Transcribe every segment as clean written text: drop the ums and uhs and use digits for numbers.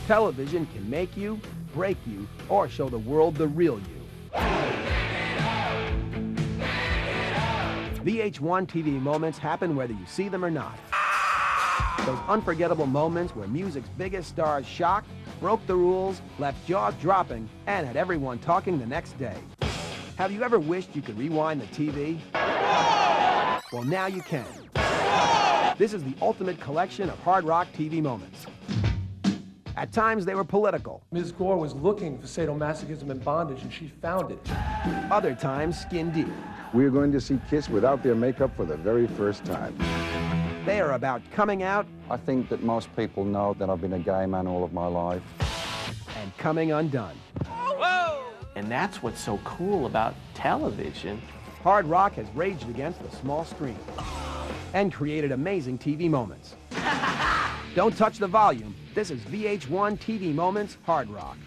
Television can make you, break you, or show the world the real you. VH1 TV moments happen whether you see them or not. Those unforgettable moments where music's biggest stars shocked, broke the rules, left jaws dropping, and had everyone talking the next day. Have you ever wished you could rewind the TV? Well, now you can. This is the ultimate collection of hard rock TV moments. At times, they were political. Ms. Gore was looking for sadomasochism and bondage, and she found it. Other times, skin deep. We are going to see Kiss without their makeup for the very first time. They are about coming out I think that most people know that I've been a gay man all of my life. and coming undone. Whoa! And that's what's so cool about television. Hard rock has raged against the small screen and created amazing TV moments. Don't touch the volume. This is VH1 TV Moments Hard Rock.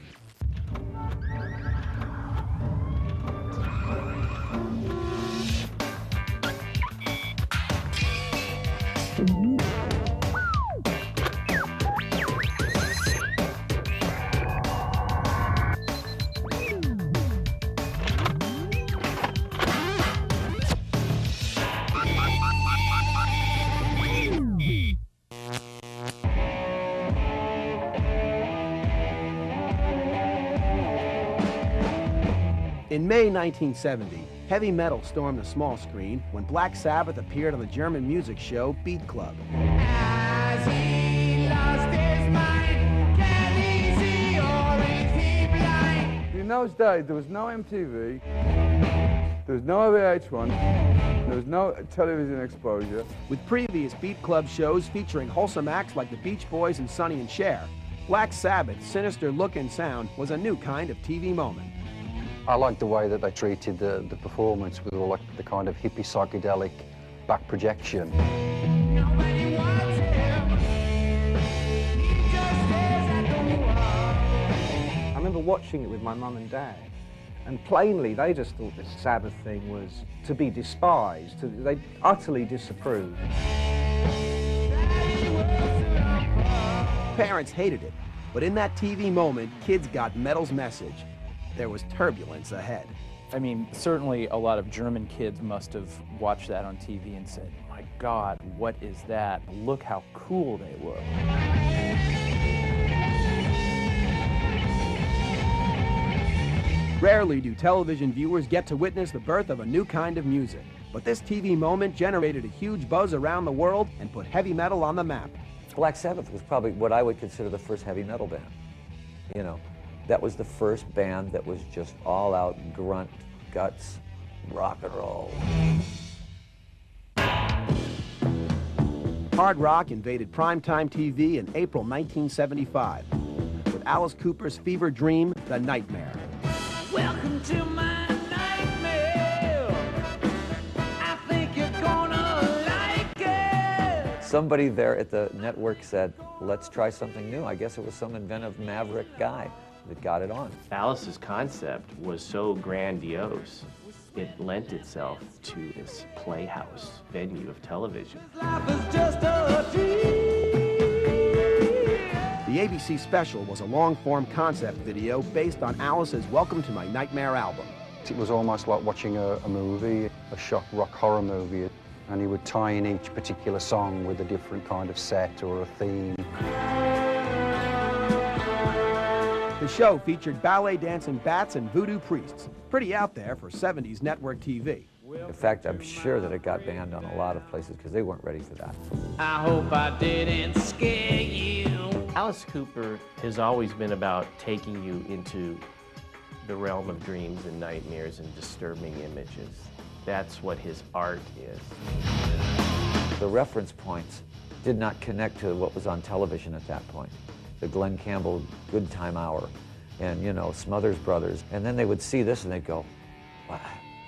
In May 1970, heavy metal stormed the small screen when Black Sabbath appeared on the German music show Beat Club. Has he lost his mind? Can he see or is he blind? In those days, there was no MTV, there was no VH1, there was no television exposure. With previous Beat Club shows featuring wholesome acts like the Beach Boys and Sonny and Cher, Black Sabbath's sinister look and sound was a new kind of TV moment. I liked the way that they treated the performance with all like the kind of hippie psychedelic back projection. Nobody wants him. He just stares at the wall. I remember watching it with my mum and dad, and plainly they just thought this Sabbath thing was to be despised. They utterly disapproved. Parents hated it, but in that TV moment, kids got metal's message. There was turbulence ahead. I mean, certainly a lot of German kids must have watched that on TV and said, my God, what is that? Look how cool they look. Rarely do television viewers get to witness the birth of a new kind of music, but this TV moment generated a huge buzz around the world and put heavy metal on the map. Black Sabbath was probably what I would consider the first heavy metal band. You know, that was the first band that was just all out grunt, guts, rock and roll. Hard rock invaded primetime TV in April 1975 with Alice Cooper's fever dream, The Nightmare. Welcome to my nightmare. I think you're gonna like it. Somebody there at the network said, let's try something new. I guess it was some inventive maverick guy that got it on. Alice's concept was so grandiose, it lent itself to this playhouse venue of television. Life is just a dream. The ABC special was a long-form concept video based on Alice's Welcome to My Nightmare album. It was almost like watching a movie, a shock rock horror movie, and he would tie in each particular song with a different kind of set or a theme. The show featured ballet dancing bats and voodoo priests. Pretty out there for 70s network TV. In fact, I'm sure that it got banned on a lot of places because they weren't ready for that. I hope I didn't scare you. Alice Cooper has always been about taking you into the realm of dreams and nightmares and disturbing images. That's what his art is. The reference points did not connect to what was on television at that point. The Glenn Campbell Good Time Hour and, you know, Smothers Brothers. And then they would see this and they'd go, wow,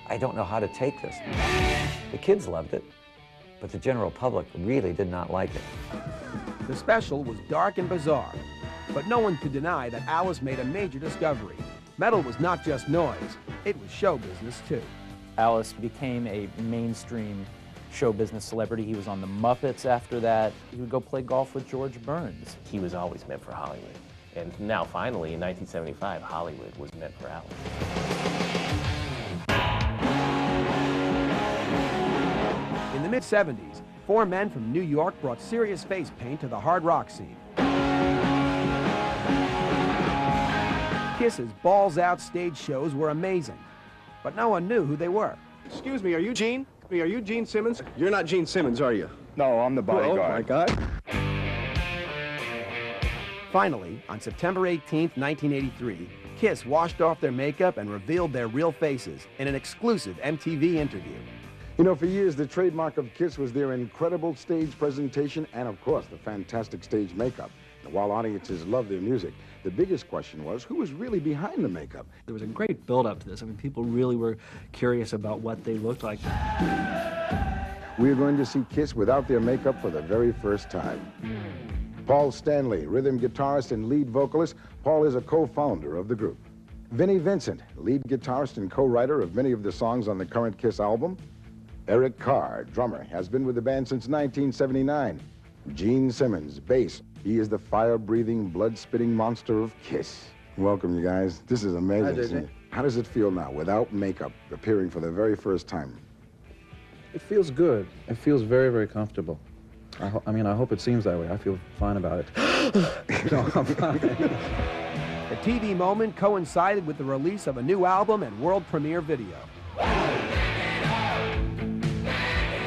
I don't know how to take this. The kids loved it, but the general public really did not like it. The special was dark and bizarre, but no one could deny that Alice made a major discovery. Metal was not just noise, it was show business too. Alice became a mainstream show business celebrity. He was on the Muppets after that. He would go play golf with George Burns. He was always meant for Hollywood. And now, finally, in 1975, Hollywood was meant for Alice. In the mid-'70s, four men from New York brought serious face paint to the hard rock scene. Kiss's balls-out stage shows were amazing, but no one knew who they were. Excuse me, are you Gene? Are you Gene Simmons? You're not Gene Simmons, are you? No, I'm the bodyguard. Oh, my God. Finally, on September 18, 1983, Kiss washed off their makeup and revealed their real faces in an exclusive MTV interview. You know, for years, the trademark of Kiss was their incredible stage presentation and, of course, the fantastic stage makeup. And while audiences loved their music, the biggest question was, who was really behind the makeup? There was a great build-up to this. I mean, people really were curious about what they looked like. We are going to see Kiss without their makeup for the very first time. Paul Stanley, rhythm guitarist and lead vocalist. Paul is a co-founder of the group. Vinnie Vincent, lead guitarist and co-writer of many of the songs on the current Kiss album. Eric Carr, drummer, has been with the band since 1979. Gene Simmons, bass. He is the fire-breathing, blood-spitting monster of Kiss. Welcome, you guys. This is amazing. How does it feel now, without makeup, appearing for the very first time? It feels good. It feels very, very comfortable. I mean, I hope it seems that way. I feel fine about it. No, I'm fine. The TV moment coincided with the release of a new album and world premiere video.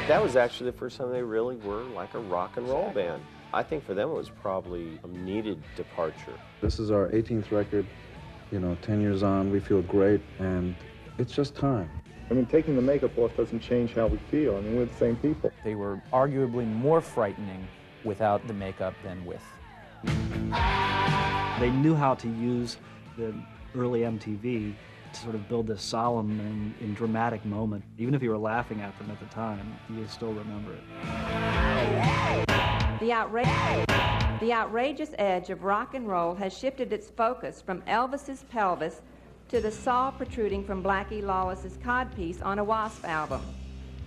That was actually the first time they really were like a rock and roll band. I think for them it was probably a needed departure. This is our 18th record, you know, 10 years on. We feel great, and it's just time. I mean, taking the makeup off doesn't change how we feel. I mean, we're the same people. They were arguably more frightening without the makeup than with. They knew how to use the early MTV to sort of build this solemn and dramatic moment. Even if you were laughing at them at the time, you still remember it. The outrageous edge of rock and roll has shifted its focus from Elvis's pelvis to the saw protruding from Blackie Lawless's codpiece on a Wasp album.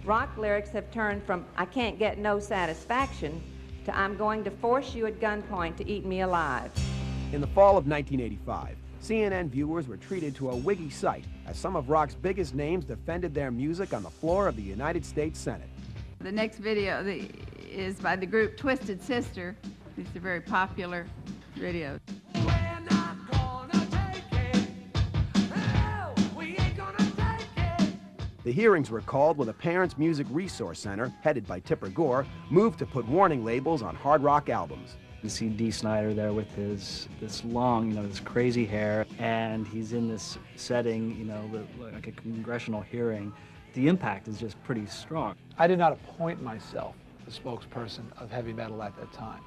Rock lyrics have turned from "I can't get no satisfaction" to "I'm going to force you at gunpoint to eat me alive." In the fall of 1985, CNN viewers were treated to a wiggy sight as some of rock's biggest names defended their music on the floor of the United States Senate. The next video is by the group Twisted Sister. It's a very popular video. The hearings were called when the Parents Music Resource Center, headed by Tipper Gore, moved to put warning labels on hard rock albums. You see Dee Snider there with this long, this crazy hair, and he's in this setting, like a congressional hearing. The impact is just pretty strong. I did not appoint myself the spokesperson of heavy metal at that time.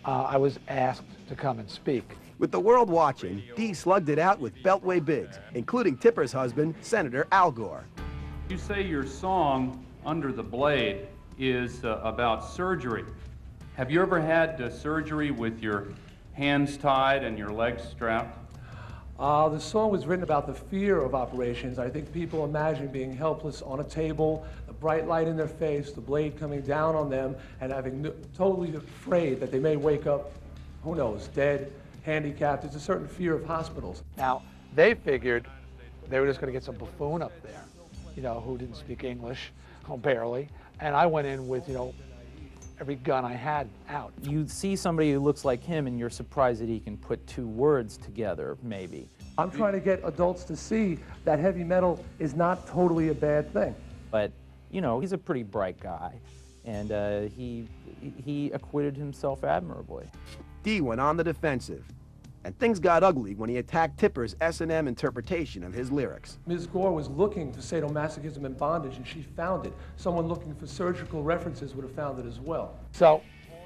I was asked to come and speak. With the world watching, Dee slugged it out with Beltway Biggs, including Tipper's husband, Senator Al Gore. You say your song, Under the Blade, is about surgery. Have you ever had surgery with your hands tied and your legs strapped? The song was written about the fear of operations. I think people imagine being helpless on a table, a bright light in their face, the blade coming down on them, and having totally afraid that they may wake up, who knows, dead, handicapped. There's a certain fear of hospitals. Now, they figured they were just going to get some buffoon up there, who didn't speak English, barely. And I went in with, every gun I had out. You see somebody who looks like him and you're surprised that he can put two words together, maybe. I'm trying to get adults to see that heavy metal is not totally a bad thing. But, he's a pretty bright guy, and he acquitted himself admirably. Dee went on the defensive, and things got ugly when he attacked Tipper's S&M interpretation of his lyrics. Ms. Gore was looking for sadomasochism and bondage, and she found it. Someone looking for surgical references would have found it as well. So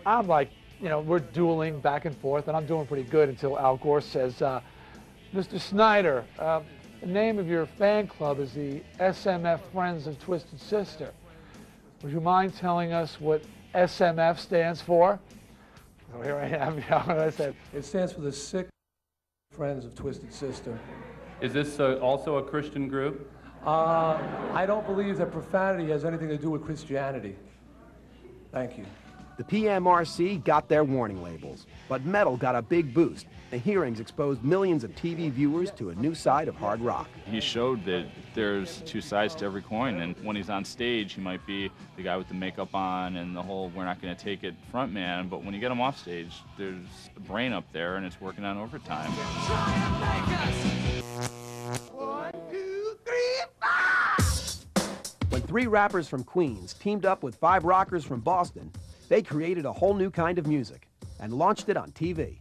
I'm like, we're dueling back and forth, and I'm doing pretty good until Al Gore says, Mr. Snider, the name of your fan club is the SMF Friends of Twisted Sister. Would you mind telling us what SMF stands for? So here I am, and I said, it stands for the Sick Friends of Twisted Sister. Is this also a Christian group? I don't believe that profanity has anything to do with Christianity. Thank you. The PMRC got their warning labels, but metal got a big boost. The hearings exposed millions of TV viewers to a new side of hard rock. He showed that there's two sides to every coin, and when he's on stage, he might be the guy with the makeup on and the whole "we're not going to take it" front man, but when you get him off stage, there's a brain up there and it's working on overtime. When 3 rappers from Queens teamed up with 5 rockers from Boston, they created a whole new kind of music and launched it on TV.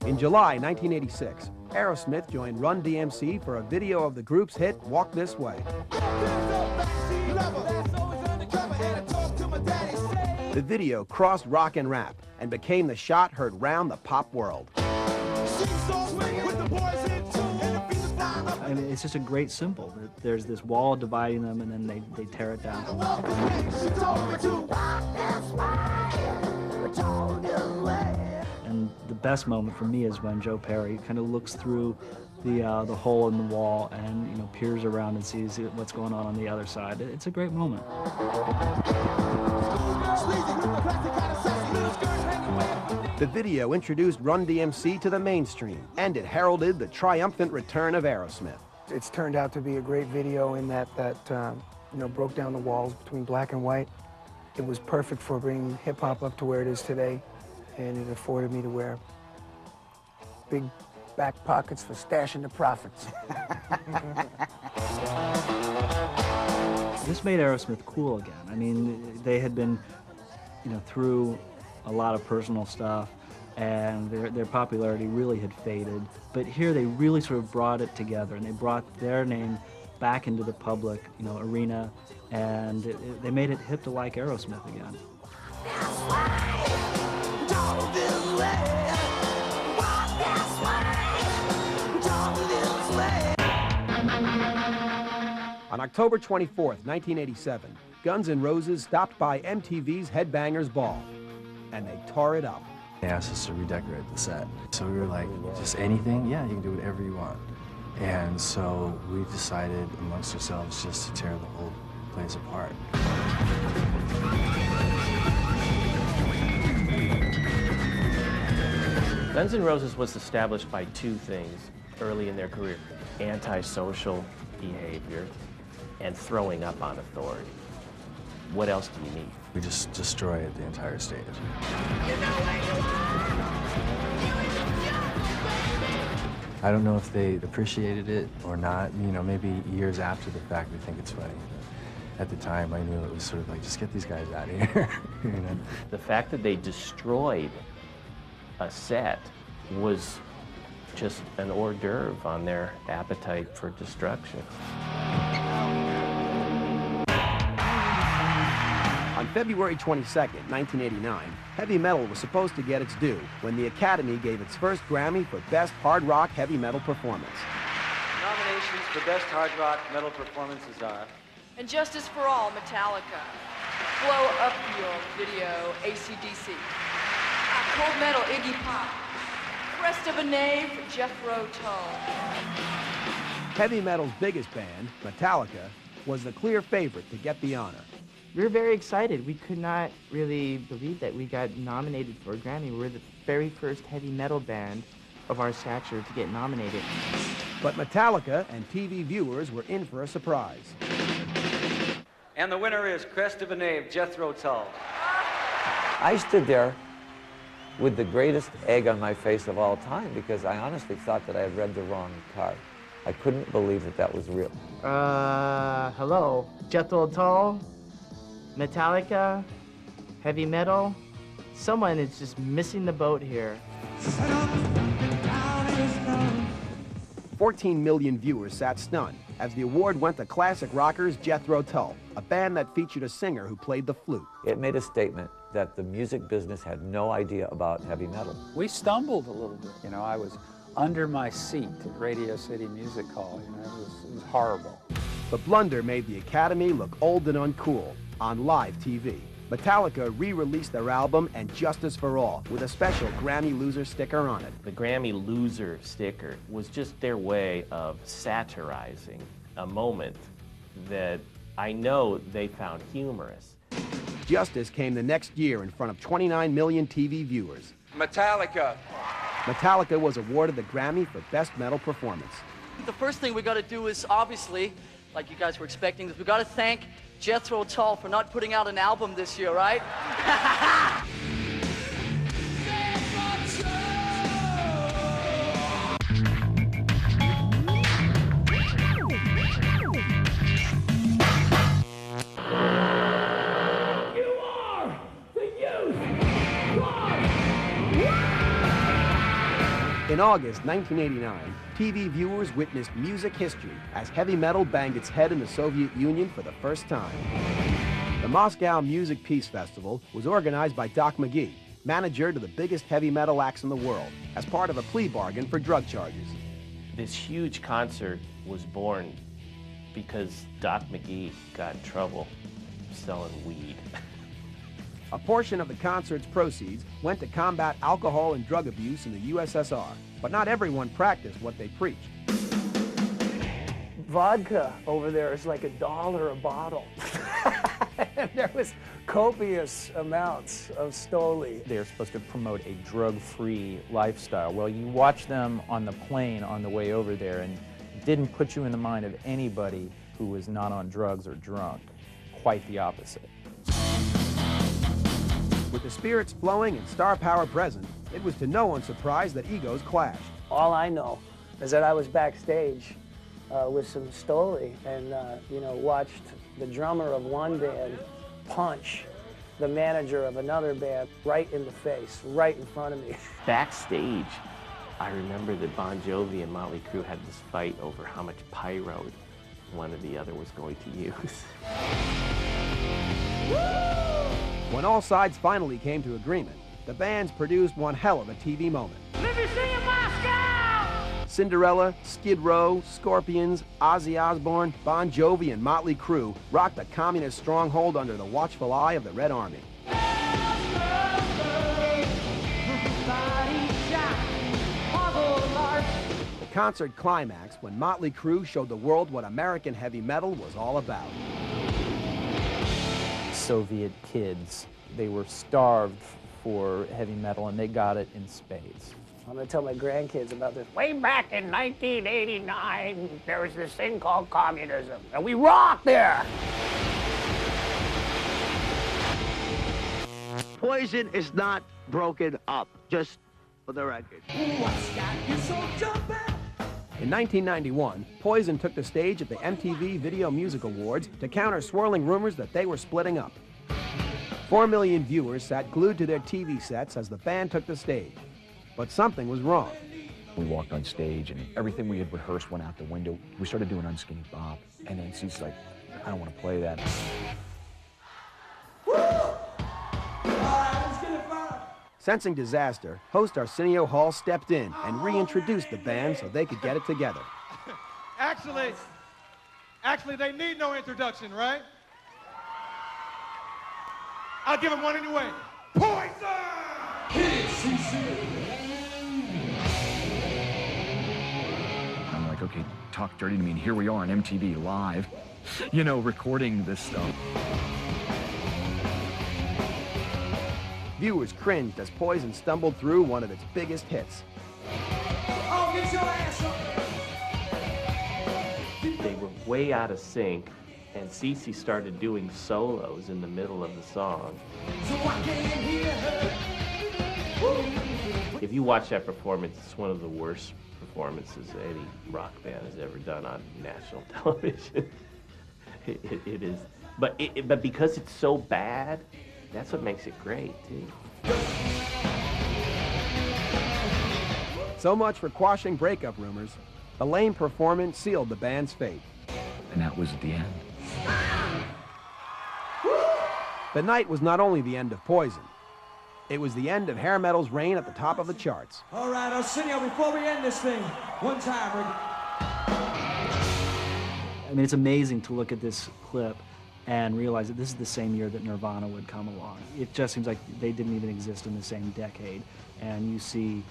In July 1986, Aerosmith joined Run DMC for a video of the group's hit Walk This Way. The video crossed rock and rap and became the shot heard round the pop world. I mean, it's just a great symbol that there's this wall dividing them, and then they tear it down. And the best moment for me is when Joe Perry kind of looks through the hole in the wall and peers around and sees what's going on the other side. It's a great moment. The video introduced Run DMC to the mainstream, and it heralded the triumphant return of Aerosmith. It's turned out to be a great video in that broke down the walls between black and white. It was perfect for bringing hip-hop up to where it is today, and it afforded me to wear big back pockets for stashing the profits. This made Aerosmith cool again. I mean, they had been, through a lot of personal stuff, and their popularity really had faded. But here they really sort of brought it together, and they brought their name back into the public, arena, and they made it hip to like Aerosmith again. On October 24th, 1987, Guns N' Roses stopped by MTV's Headbangers Ball, and they tore it up. They asked us to redecorate the set. So we were like, just anything? Yeah, you can do whatever you want. And so we decided amongst ourselves just to tear the whole place apart. Guns N' Roses was established by 2 things early in their career: antisocial behavior and throwing up on authority. What else do you need? We just destroyed the entire stage. I don't know if they appreciated it or not. Maybe years after the fact they think it's funny. But at the time, I knew it was sort of like, just get these guys out of here. The fact that they destroyed a set was just an hors d'oeuvre on their appetite for destruction. On February 22nd, 1989, heavy metal was supposed to get its due when the Academy gave its first Grammy for Best Hard Rock Heavy Metal Performance. Nominations for Best Hard Rock Metal Performances are And Justice for All, Metallica. Blow Up Your Video, AC/DC. Cold Metal, Iggy Pop. Crest of a Knave, Jethro Tull. Heavy metal's biggest band, Metallica, was the clear favorite to get the honor. We were very excited. We could not really believe that we got nominated for a Grammy. We were the very first heavy metal band of our stature to get nominated. But Metallica and TV viewers were in for a surprise. And the winner is Crest of a Knave, Jethro Tull. I stood there with the greatest egg on my face of all time because I honestly thought that I had read the wrong card. I couldn't believe that that was real. Hello, Jethro Tull, Metallica, heavy metal. Someone is just missing the boat here. 14 million viewers sat stunned as the award went to classic rockers Jethro Tull, a band that featured a singer who played the flute. It made a statement that the music business had no idea about heavy metal. We stumbled a little bit. I was under my seat at Radio City Music Hall. It was horrible. The blunder made the Academy look old and uncool on live TV. Metallica re-released their album And Justice for All with a special Grammy Loser sticker on it. The Grammy Loser sticker was just their way of satirizing a moment that I know they found humorous. Justice came the next year in front of 29 million TV viewers. Metallica. Metallica was awarded the Grammy for Best Metal Performance. The first thing we got to do is, obviously, like you guys were expecting, is we got to thank Jethro Tull for not putting out an album this year, right? In August 1989, TV viewers witnessed music history as heavy metal banged its head in the Soviet Union for the first time. The Moscow Music Peace Festival was organized by Doc McGee, manager to the biggest heavy metal acts in the world, as part of a plea bargain for drug charges. This huge concert was born because Doc McGee got in trouble selling weed. A portion of the concert's proceeds went to combat alcohol and drug abuse in the USSR, but not everyone practiced what they preached. Vodka over there is like $1 a bottle. And there was copious amounts of Stoli. They're supposed to promote a drug-free lifestyle. Well, you watch them on the plane on the way over there, and it didn't put you in the mind of anybody who was not on drugs or drunk. Quite the opposite. With the spirits flowing and star power present, it was to no one's surprise that egos clashed. All I know is that I was backstage with some Stoli and, watched the drummer of one band punch the manager of another band right in the face, right in front of me. Backstage, I remember that Bon Jovi and Motley Crue had this fight over how much pyro one or the other was going to use. When all sides finally came to agreement, the bands produced one hell of a TV moment. Let me see you, Moscow! Cinderella, Skid Row, Scorpions, Ozzy Osbourne, Bon Jovi, and Motley Crue rocked a communist stronghold under the watchful eye of the Red Army. The concert climaxed when Motley Crue showed the world what American heavy metal was all about. Soviet kids, they were starved for heavy metal, and they got it in spades. I'm gonna tell my grandkids about this. Way back in 1989, there was this thing called communism, and we rocked there. Poison is not broken up, just for the record. In 1991, Poison took the stage at the MTV Video Music Awards to counter swirling rumors that they were splitting up. 4 million viewers sat glued to their TV sets as the band took the stage. But something was wrong. We walked on stage and everything we had rehearsed went out the window. We started doing Unskinny Bob, and then she's like, I don't want to play that. Sensing disaster, host Arsenio Hall stepped in and reintroduced the band so they could get it together. Actually, they need no introduction, right? I'll give them one anyway. Poison! I'm like, okay, talk dirty to me, and here we are on MTV Live, you know, recording this stuff. Viewers cringed as Poison stumbled through one of its biggest hits. Oh, get your ass up! They were way out of sync, and Cece started doing solos in the middle of the song. So I can't hear her. If you watch that performance, it's one of the worst performances any rock band has ever done on national television. It is, but because it's so bad, that's what makes it great, too. So much for quashing breakup rumors. The lame performance sealed the band's fate. And that was the end. The night was not only the end of Poison, it was the end of hair metal's reign at the top of the charts. All right, Arsenio, before we end this thing, one time, I mean, it's amazing to look at this clip and realize that this is the same year that Nirvana would come along. It just seems like they didn't even exist in the same decade. And you see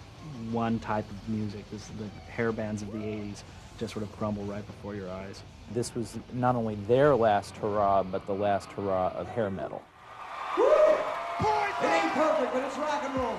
one type of music, this is the hair bands of the 80s, just sort of crumble right before your eyes. This was not only their last hurrah, but the last hurrah of hair metal. It ain't perfect, but it's rock and roll.